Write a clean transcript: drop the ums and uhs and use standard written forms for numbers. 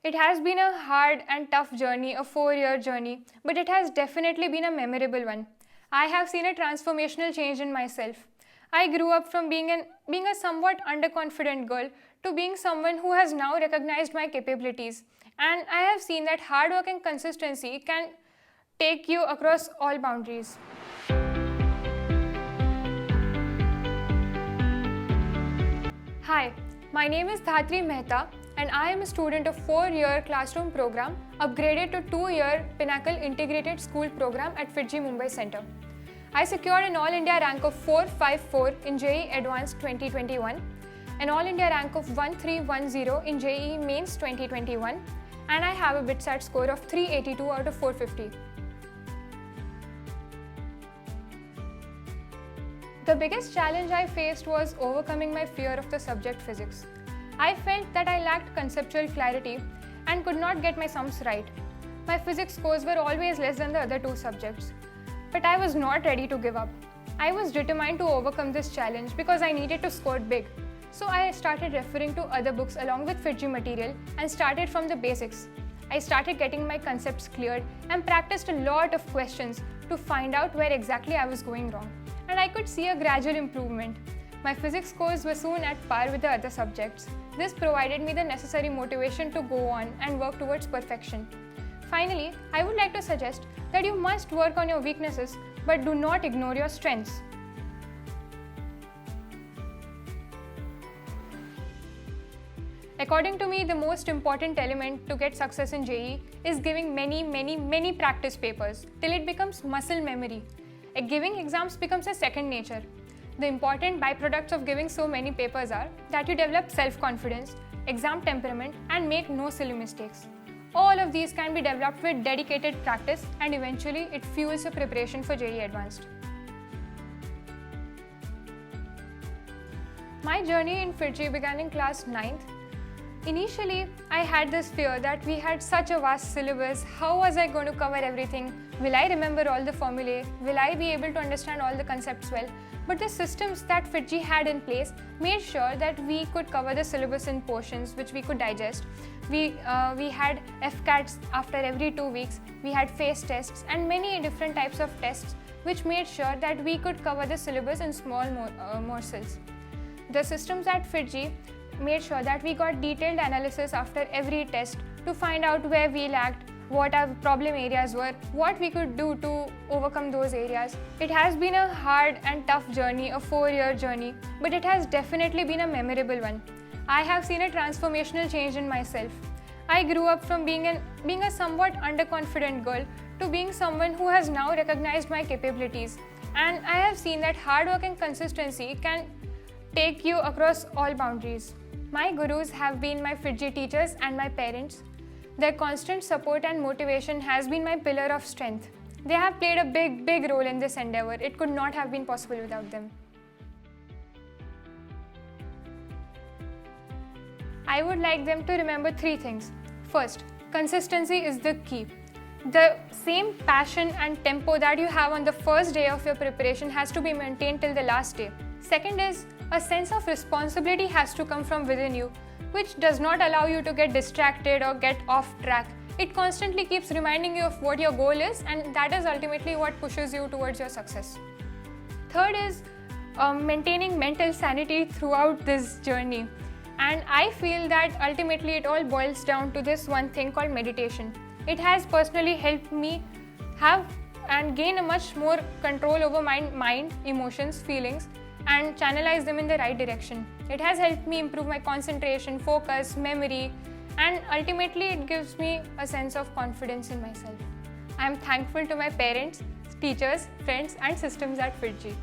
It has been a hard and tough journey, a 4-year journey, but it has definitely been a memorable one. I have seen a transformational change in myself. I grew up from being a somewhat underconfident girl to being someone who has now recognized my capabilities. And I have seen that hard work and consistency can take you across all boundaries. Hi, my name is Dhatri Mehta and I am a student of 4-year classroom program upgraded to 2-year Pinnacle Integrated School program at FIITJEE Mumbai Center. I secured an All India rank of 454 in JEE Advanced 2021, an All India rank of 1310 in JEE Mains 2021, and I have a BITSAT score of 382 out of 450. The biggest challenge I faced was overcoming my fear of the subject physics. I felt that I lacked conceptual clarity and could not get my sums right. My physics scores were always less than the other two subjects. But I was not ready to give up. I was determined to overcome this challenge because I needed to score big. So I started referring to other books along with FIITJEE material and started from the basics. I started getting my concepts cleared and practiced a lot of questions to find out where exactly I was going wrong. And I could see a gradual improvement. My physics scores were soon at par with the other subjects. This provided me the necessary motivation to go on and work towards perfection. Finally, I would like to suggest that you must work on your weaknesses but do not ignore your strengths. According to me, the most important element to get success in JEE is giving many practice papers till it becomes muscle memory. Giving exams becomes a second nature. The important byproducts of giving so many papers are that you develop self-confidence, exam temperament, and make no silly mistakes. All of these can be developed with dedicated practice and eventually it fuels your preparation for JEE Advanced. My journey in FIITJEE began in class 9th. Initially, I had this fear that we had such a vast syllabus. How was I going to cover everything? Will I remember all the formulae? Will I be able to understand all the concepts well? But the systems that FIITJEE had in place made sure that we could cover the syllabus in portions which we could digest. We had FCATs after every 2 weeks. We had face tests and many different types of tests which made sure that we could cover the syllabus in small morsels. The systems at FIITJEE made sure that we got detailed analysis after every test to find out where we lacked, what our problem areas were, what we could do to overcome those areas. It has been a hard and tough journey, a 4-year journey, but it has definitely been a memorable one. I have seen a transformational change in myself. I grew up from being a somewhat underconfident girl to being someone who has now recognized my capabilities. And I have seen that hard work and consistency can take you across all boundaries. My gurus have been my FIITJEE teachers and my parents. Their constant support and motivation has been my pillar of strength. They have played a big role in this endeavor. It could not have been possible without them. I would like them to remember 3 things. First, consistency is the key. The same passion and tempo that you have on the first day of your preparation has to be maintained till the last day. Second is, a sense of responsibility has to come from within you, which does not allow you to get distracted or get off track. It constantly keeps reminding you of what your goal is, and that is ultimately what pushes you towards your success. Third is maintaining mental sanity throughout this journey. And I feel that ultimately it all boils down to this one thing called meditation. It has personally helped me have and gain a much more control over my mind, emotions, feelings, and channelize them in the right direction. It has helped me improve my concentration, focus, memory, and ultimately it gives me a sense of confidence in myself. I am thankful to my parents, teachers, friends, and systems at FIITJEE.